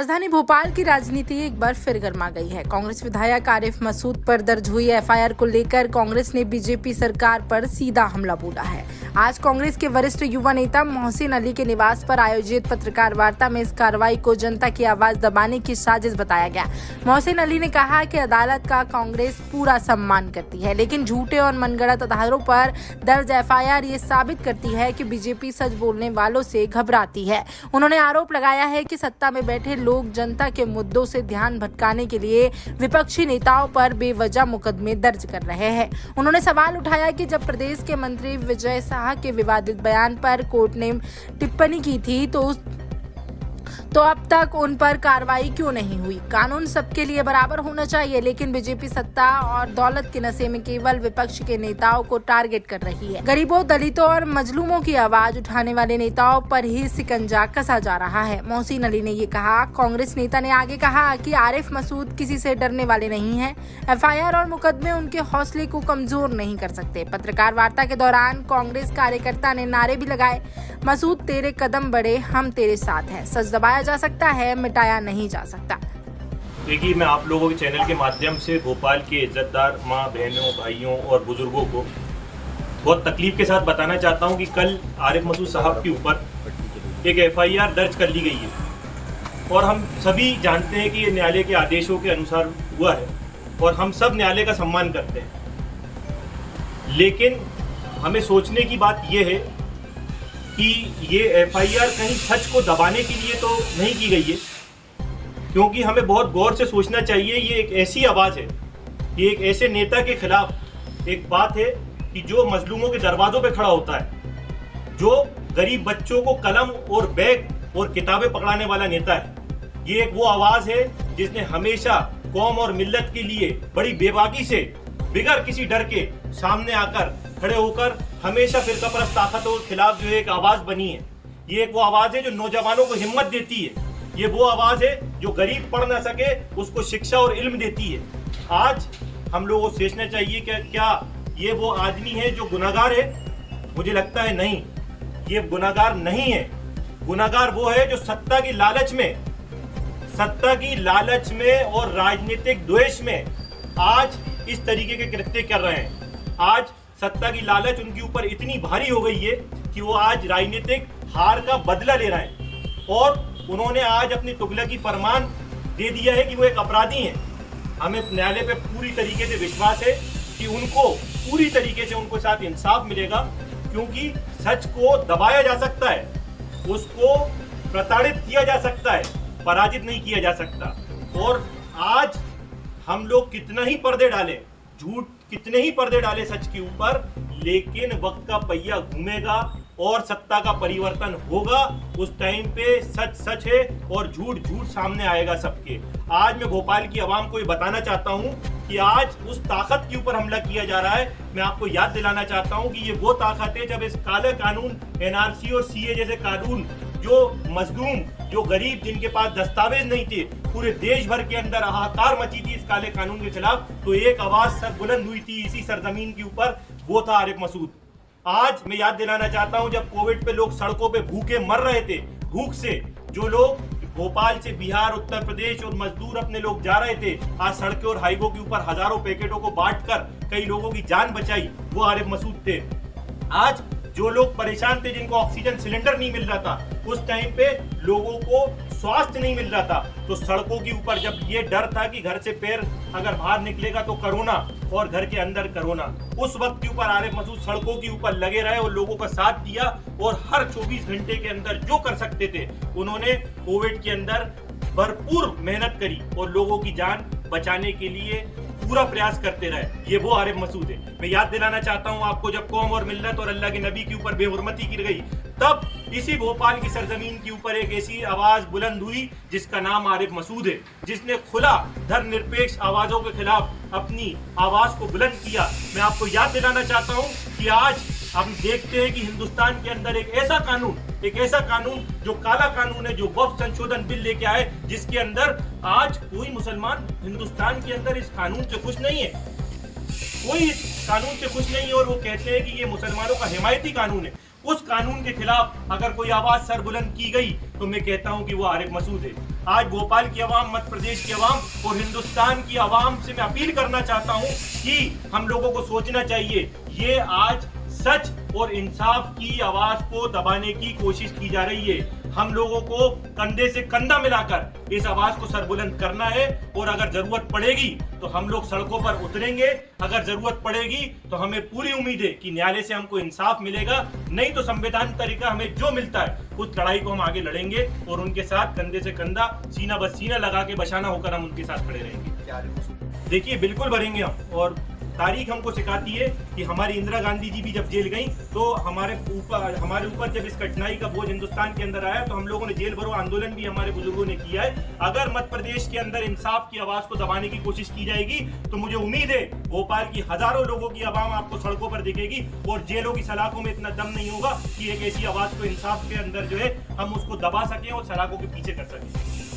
राजधानी भोपाल की राजनीति एक बार फिर गर्मा गई है। कांग्रेस विधायक आरिफ मसूद पर दर्ज हुई एफआईआर को लेकर कांग्रेस ने बीजेपी सरकार पर सीधा हमला बोला है। आज कांग्रेस के वरिष्ठ युवा नेता मोहसिन अली के निवास पर आयोजित पत्रकार वार्ता में इस कार्रवाई को जनता की आवाज दबाने की साजिश बताया गया। मोहसिन अली ने कहा कि अदालत का कांग्रेस पूरा सम्मान करती है, लेकिन झूठे और मनगढ़ंत आधारों पर दर्ज एफआईआर ये साबित करती है कि बीजेपी सच बोलने वालों से घबराती है। उन्होंने आरोप लगाया है कि सत्ता में बैठे लोग जनता के मुद्दों से ध्यान भटकाने के लिए विपक्षी नेताओं पर बेवजह मुकदमे दर्ज कर रहे हैं। उन्होंने सवाल उठाया कि जब प्रदेश के मंत्री विजय शाह के विवादित बयान पर कोर्ट ने टिप्पणी की थी तो अब तक उन पर कार्रवाई क्यों नहीं हुई। कानून सबके लिए बराबर होना चाहिए, लेकिन बीजेपी सत्ता और दौलत के नशे में केवल विपक्ष के नेताओं को टारगेट कर रही है। गरीबों, दलितों और मजलूमों की आवाज उठाने वाले नेताओं पर ही शिकंजा कसा जा रहा है। मोहसिन अली ने ये कहा। कांग्रेस नेता ने आगे कहा कि आरिफ मसूद किसी से डरने वाले नहीं है। एफआईआर और मुकदमे उनके हौसले को कमजोर नहीं कर सकते। पत्रकार वार्ता के दौरान कांग्रेस कार्यकर्ता ने नारे भी लगाए, मसूद तेरे कदम बढ़े, हम तेरे साथ हैं। सच दबाया जा सकता है, मिटाया नहीं जा सकता। देखिए, मैं आप लोगों के चैनल के माध्यम से भोपाल के इज्जतदार माँ बहनों, भाइयों और बुजुर्गों को बहुत तकलीफ के साथ बताना चाहता हूं कि कल आरिफ मसूद साहब के ऊपर एक एफआईआर दर्ज कर ली गई है और हम सभी जानते हैं कि ये न्यायालय के आदेशों के अनुसार हुआ है और हम सब न्यायालय का सम्मान करते हैं। लेकिन हमें सोचने की बात यह है कि ये एफआईआर कहीं सच को दबाने के लिए तो नहीं की गई है, क्योंकि हमें बहुत गौर से सोचना चाहिए। ये एक ऐसी आवाज़ है, ये एक ऐसे नेता के खिलाफ एक बात है कि जो मजलूमों के दरवाजों पे खड़ा होता है, जो गरीब बच्चों को कलम और बैग और किताबें पकड़ाने वाला नेता है। ये एक वो आवाज़ है जिसने हमेशा कौम और मिल्लत के लिए बड़ी बेबाकी से बिगर किसी डर के सामने आकर खड़े होकर हमेशा फिरकापरस्त ताकतों के खिलाफ जो है एक आवाज बनी है। ये एक वो आवाज है जो नौजवानों को हिम्मत देती है। ये वो आवाज है जो गरीब पढ़ ना सके उसको शिक्षा और इल्म देती है। आज हम लोगों को सोचना चाहिए कि क्या ये वो आदमी है जो गुनाहगार है? मुझे लगता है नहीं, ये गुनाहगार नहीं है। गुनाहगार वो है जो सत्ता की लालच में और राजनीतिक द्वेष में आज इस तरीके के कृत्य कर रहे हैं। आज सत्ता की लालच उनके ऊपर इतनी भारी हो गई है कि वो आज राजनीतिक हार का बदला ले रहे हैं और उन्होंने आज अपनी तुगलकी फरमान दे दिया है कि वो एक अपराधी हैं। हमें न्यायालय पे पूरी तरीके से विश्वास है कि उनको पूरी तरीके से उनको साथ इंसाफ मिलेगा, क्योंकि सच को दबाया जा सकता है, उसको प्रताड़ित किया जा सकता है, पराजित नहीं किया जा सकता। और आज हम लोग कितना ही पर्दे डालें, झूठ कितने ही पर्दे डाले सच के ऊपर, लेकिन वक्त का पहिया घूमेगा और सत्ता का परिवर्तन होगा। उस टाइम पे सच सच है और झूठ झूठ सामने आएगा सबके। आज मैं भोपाल की आवाम को ये बताना चाहता हूँ कि आज उस ताकत के ऊपर हमला किया जा रहा है। मैं आपको याद दिलाना चाहता हूँ कि ये वो ताकत है जब इस काले कानून एनआरसी और सीए जैसे कानून, जो मजलूम, जो गरीब, जिनके पास दस्तावेज नहीं थे, पूरे देश भर के अंदर हाहाकार मची थी इस काले कानून के खिलाफ, तो एक आवाज सर बुलंद हुई थी इसी सरजमीन के ऊपर, वो था आरिफ मसूद। आज मैं याद दिलाना चाहता हूं, जब कोविड पे लोग सड़कों पे भूखे मर रहे थे, भूख से, जो लोग भोपाल से बिहार, उत्तर प्रदेश और मजदूर अपने लोग जा रहे थे, आज सड़कों और हाईवे के ऊपर हजारों पैकेटों को बांटकर कई लोगों की जान बचाई, वो आरिफ मसूद थे। आज जो लोग परेशान थे, जिनको ऑक्सीजन सिलेंडर नहीं मिल रहा था, उस टाइम पे लोगों को स्वास्थ्य नहीं मिल रहा था, तो सड़कों के ऊपर जब ये डर था कि घर से पैर अगर बाहर निकलेगा तो कोरोना और घर के अंदर कोरोना, उस वक्त के ऊपर आरिफ मसूद सड़कों के ऊपर लगे रहे और लोगों का साथ दिया और हर 24 घंटे के अंदर जो कर सकते थे उन्होंने कोविड के अंदर भरपूर मेहनत करी और लोगों की जान बचाने के लिए पूरा प्रयास करते रहे। ये वो आरिफ मसूद है। मैं याद दिलाना चाहता हूं आपको, जब कौम और मिल्लत और अल्लाह के नबी के ऊपर बेहुरमती की गई, तब इसी भोपाल की सरजमीन के ऊपर एक ऐसी आवाज बुलंद हुई जिसका नाम आरिफ मसूद है, जिसने खुला धर्मनिरपेक्ष आवाजों के खिलाफ अपनी आवाज को बुलंद किया। मैं आपको याद दिलाना चाहता हूं कि आज हम देखते हैं कि हिंदुस्तान के अंदर एक ऐसा कानून जो काला कानून है, जो वक्फ संशोधन बिल लेके आए, जिसके अंदर आज कोई मुसलमान हिंदुस्तान के अंदर इस कानून से खुश नहीं है, कोई इस कानून से खुश नहीं है और वो कहते हैं कि ये मुसलमानों का हिमायती कानून है। उस कानून के खिलाफ अगर कोई आवाज सर बुलंद की गई तो मैं कहता हूं कि वो आरिफ मसूद है। आज भोपाल की आवाम, मध्य प्रदेश की आवाम और हिंदुस्तान की आवाम से मैं अपील करना चाहता हूं कि हम लोगों को सोचना चाहिए। ये आज सच और इंसाफ की आवाज को दबाने की कोशिश की जा रही है। हम लोगों को कंधे से कंधा मिलाकर इस आवाज को सरबुलंद करना है और अगर जरूरत पड़ेगी तो हम लोग सड़कों पर उतरेंगे। अगर जरूरत पड़ेगी तो हमें पूरी उम्मीद है कि न्यायालय से हमको इंसाफ मिलेगा, नहीं तो संवैधानिक तरीका हमें जो मिलता है उस लड़ाई को हम आगे लड़ेंगे और उनके साथ कंधे से कंधा, सीना बस सीना लगा के बशाना होकर हम उनके साथ खड़े रहेंगे। देखिए, बिल्कुल भरेंगे हम, और तारीख हमको सिखाती है कि हमारी इंदिरा गांधी जी भी जब जेल गई तो हमारे ऊपर जब इस कठिनाई का बोझ हिंदुस्तान के अंदर आया तो हम लोगों ने जेल भरो आंदोलन भी हमारे बुजुर्गों ने किया है। अगर मध्य प्रदेश के अंदर इंसाफ की आवाज को दबाने की कोशिश की जाएगी तो मुझे उम्मीद है भोपाल की हजारों लोगों की आवाम आपको सड़कों पर दिखेगी और जेलों की सलाखों में इतना दम नहीं होगा कि एक ऐसी आवाज को इंसाफ के अंदर जो है हम उसको दबा सकें और सलाखों के पीछे कर सकें।